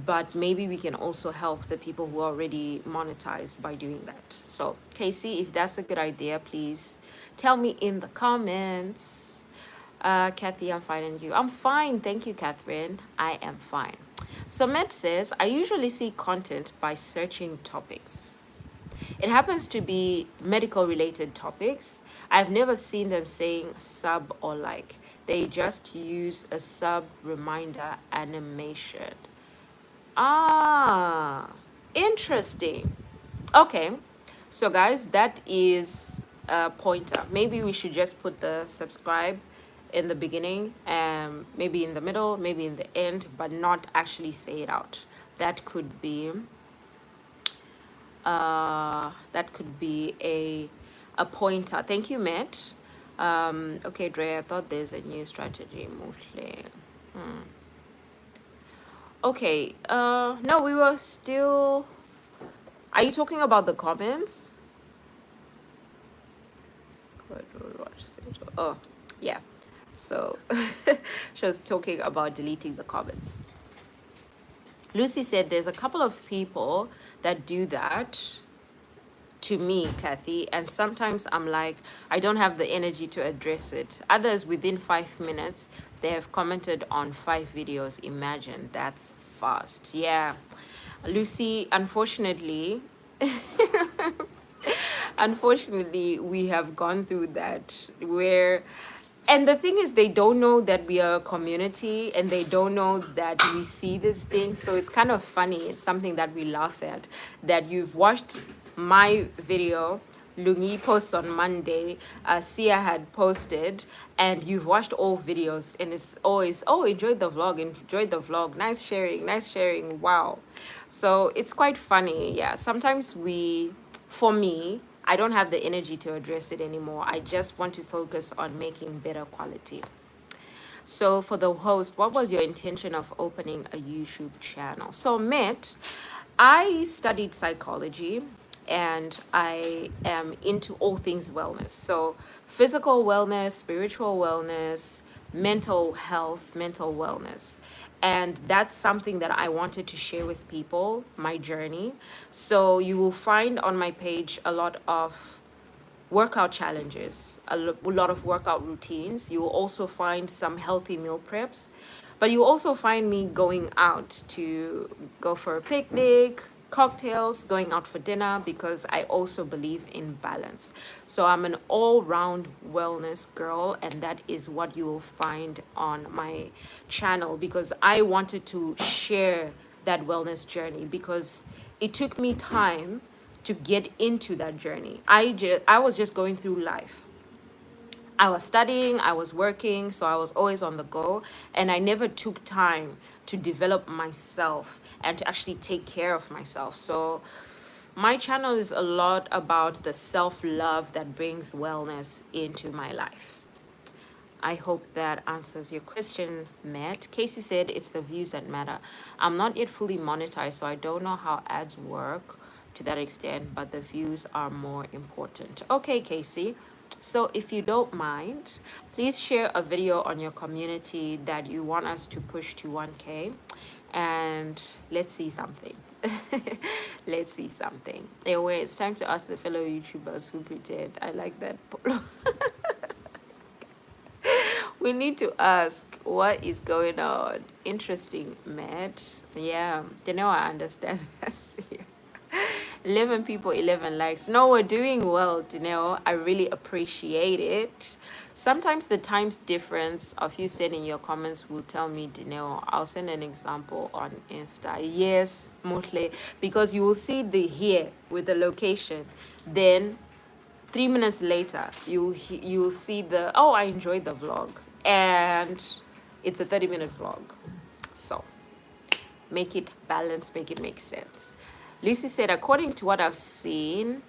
but maybe we can also help the people who are already monetized by doing that. So Casey, if that's a good idea, please tell me in the comments. Kathy, I'm fine, and you? I'm fine, thank you, Catherine. I am fine. So Matt says, I usually see content by searching topics. It happens to be medical related topics. I've never seen them saying sub or like. They just use a sub reminder animation. Ah, interesting. Okay, so guys, that is a pointer. Maybe we should just put the subscribe in the beginning, maybe in the middle, maybe in the end, but not actually say it out. That could be a pointer. Thank you, Matt. Okay, Dre, I thought there's a new strategy mostly. Okay, no, we were still, are you talking about the comments? Oh, yeah. So she was talking about deleting the comments. Lucy said there's a couple of people that do that to me, Kathy, and sometimes I'm like, I don't have the energy to address it. Others, within 5 minutes, they have commented on 5 videos. Imagine, that's fast. Yeah, Lucy, unfortunately, Unfortunately, we have gone through that where, and the thing is, they don't know that we are a community and they don't know that we see this thing. So it's kind of funny. It's something that we laugh at, that you've watched my video. Lungi posts on Monday, Sia had posted, and you've watched all videos, and it's always, oh, enjoyed the vlog, nice sharing, wow. So it's quite funny, yeah. Sometimes for me, I don't have the energy to address it anymore. I just want to focus on making better quality. So for the host, what was your intention of opening a YouTube channel? So Matt, I studied psychology and I am into all things wellness. So physical wellness, spiritual wellness, mental health, mental wellness. And that's something that I wanted to share with people, my journey. So you will find on my page a lot of workout challenges, a lot of workout routines. You will also find some healthy meal preps, but you also find me going out to go for a picnic, cocktails, going out for dinner, because I also believe in balance. So I'm an all-round wellness girl, and that is what you will find on my channel, because I wanted to share that wellness journey, because it took me time to get into that journey. I was just going through life. I was studying, I was working, so I was always on the go, and I never took time to develop myself and to actually take care of myself. So my channel is a lot about the self-love that brings wellness into my life. I hope that answers your question, Matt. Casey said it's the views that matter. I'm not yet fully monetized, so I don't know how ads work to that extent, but the views are more important. Okay, Casey. So if you don't mind, please share a video on your community that you want us to push to 1K, and let's see something. Let's see something. Anyway, it's time to ask the fellow YouTubers who pretend. I like that. We need to ask what is going on. Interesting, Matt. Yeah, you know, I understand that. 11 people, 11 likes. No, we're doing well, Dineo. I really appreciate it. Sometimes the times difference of you sending your comments will tell me, Dineo. I'll send an example on Insta. Yes, mostly, because you will see the here with the location. Then 3 minutes later, you'll see the, oh, I enjoyed the vlog, and it's a 30-minute vlog. So make it balance, make it make sense. Lucy said, according to what I've seen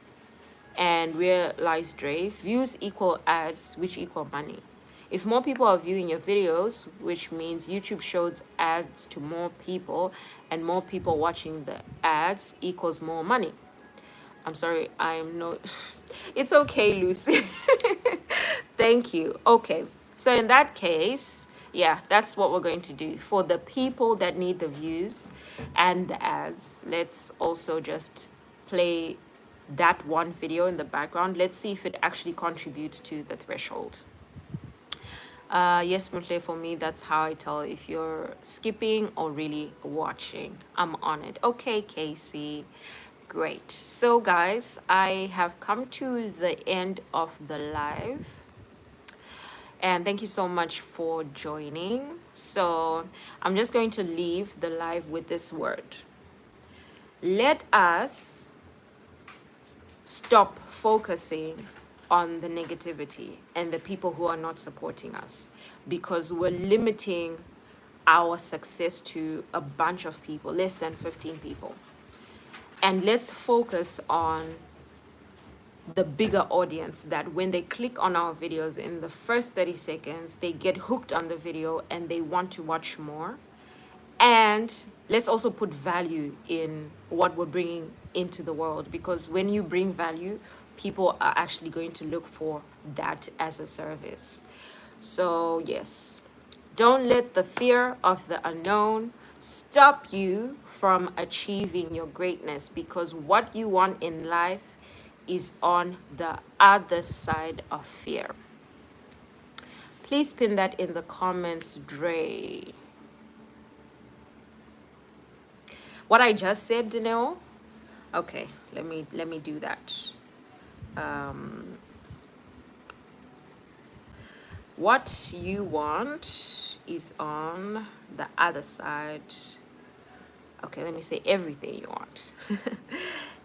and realized, Dre, views equal ads, which equal money. If more people are viewing your videos, which means YouTube shows ads to more people, and more people watching the ads equals more money. I'm sorry, I'm not. It's okay, Lucy. Thank you. Okay, so in that case, yeah, that's what we're going to do. For the people that need the views and the ads, let's also just play that one video in the background. Let's see if it actually contributes to the threshold. Yes, Mutle, for me, that's how I tell if you're skipping or really watching. I'm on it. Okay, Casey. Great. So guys, I have come to the end of the live, and thank you so much for joining. So I'm just going to leave the live with this word. Let us stop focusing on the negativity and the people who are not supporting us, because we're limiting our success to a bunch of people, less than 15 people. And let's focus on the bigger audience, that when they click on our videos in the first 30 seconds, they get hooked on the video and they want to watch more. And let's also put value in what we're bringing into the world, because when you bring value, people are actually going to look for that as a service. So yes, don't let the fear of the unknown stop you from achieving your greatness, because what you want in life is on the other side of fear. Please pin that in the comments, Dre. What I just said, Danelle? Okay, let me do that. What you want is on the other side. Okay, let me say everything you want.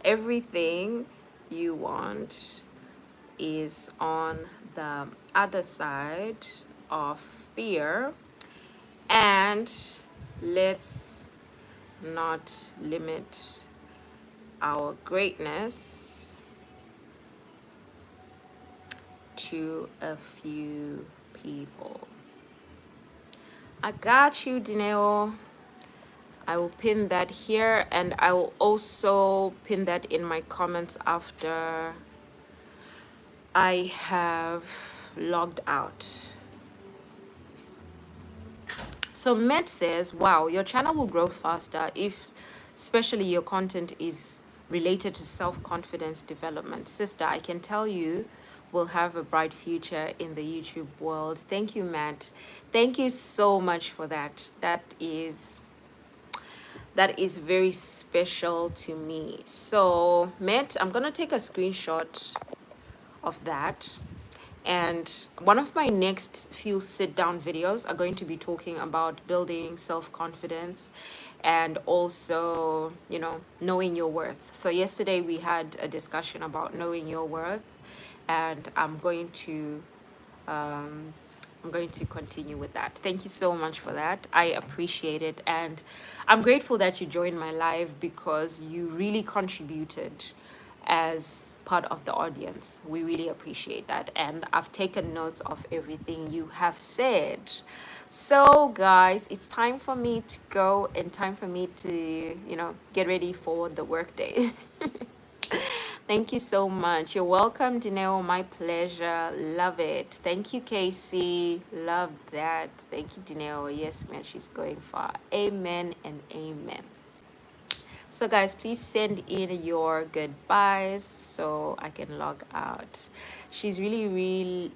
Everything you want is on the other side of fear, and let's not limit our greatness to a few people. I got you, Dineo. I will pin that here, and I will also pin that in my comments after I have logged out. So Matt says, wow, your channel will grow faster if especially your content is related to self-confidence development. Sister, I can tell you will have a bright future in the YouTube world. Thank you, Matt. Thank you so much for that. That is very special to me. So Matt, I'm gonna take a screenshot of that. And one of my next few sit down videos are going to be talking about building self-confidence and also, you know, knowing your worth. So yesterday we had a discussion about knowing your worth, and I'm going to continue with that. Thank you so much for that. I appreciate it. And I'm grateful that you joined my live because you really contributed as part of the audience. We really appreciate that. And I've taken notes of everything you have said. So guys, it's time for me to go and time for me to, you know, get ready for the workday. Thank you so much. You're welcome, Dineo. My pleasure. Love it. Thank you, Casey. Love that. Thank you, Dineo. Yes, man, she's going far. Amen and amen. So guys, please send in your goodbyes so I can log out. She's really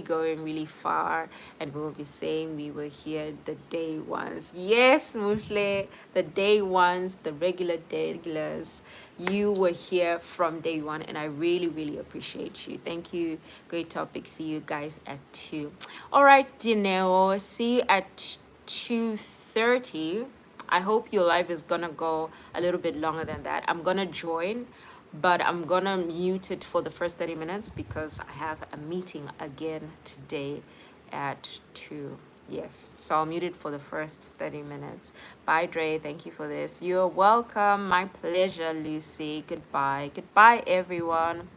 going really far, and we'll be saying we were here the day ones. Yes, Mushle, the day ones, the regulars. You were here from day one, and I really appreciate you. Thank you. Great topic. See you guys at 2. All right, Dineo. See you at 2:30. I hope your live is gonna go a little bit longer than that. I'm gonna join, but I'm gonna mute it for the first 30 minutes because I have a meeting again today at 2. Yes, so I'll mute it for the first 30 minutes. Bye, Dre. Thank you for this. You're welcome. My pleasure, Lucy. Goodbye. Goodbye, everyone.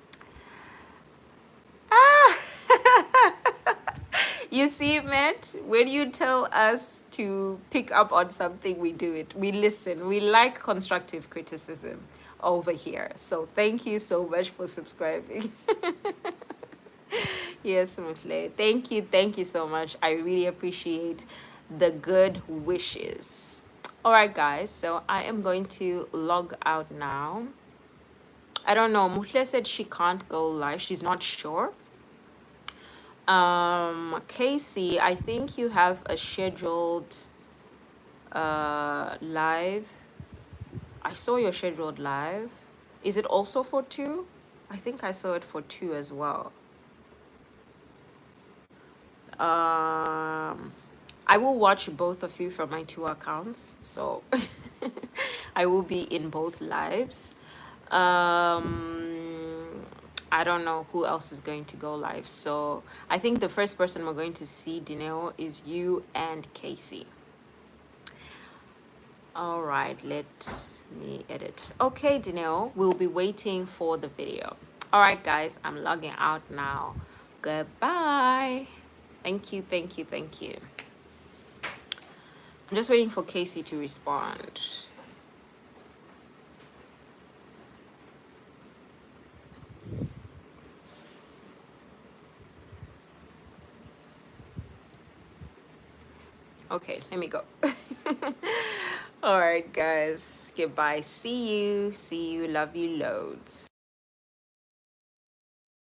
Ah! You see, Matt, when you tell us to pick up on something, we do it. We listen. We like constructive criticism over here. So thank you so much for subscribing. Yes, Mutle. Thank you. Thank you so much. I really appreciate the good wishes. All right, guys. So I am going to log out now. I don't know. Mutle said she can't go live. She's not sure. Casey, I think you have a scheduled live. I saw your scheduled live. Is it also for 2? I think I saw it for 2 as well. I will watch both of you from my 2 accounts, so I will be in both lives. I don't know who else is going to go live, so I think the first person we're going to see, Dineo, is you and Casey. All right, let me edit. Okay, Dineo, we'll be waiting for the video. All right, guys, I'm logging out now. Goodbye. Thank you. I'm just waiting for Casey to respond. Okay, let me go. All right, guys. Goodbye. See you. Love you loads.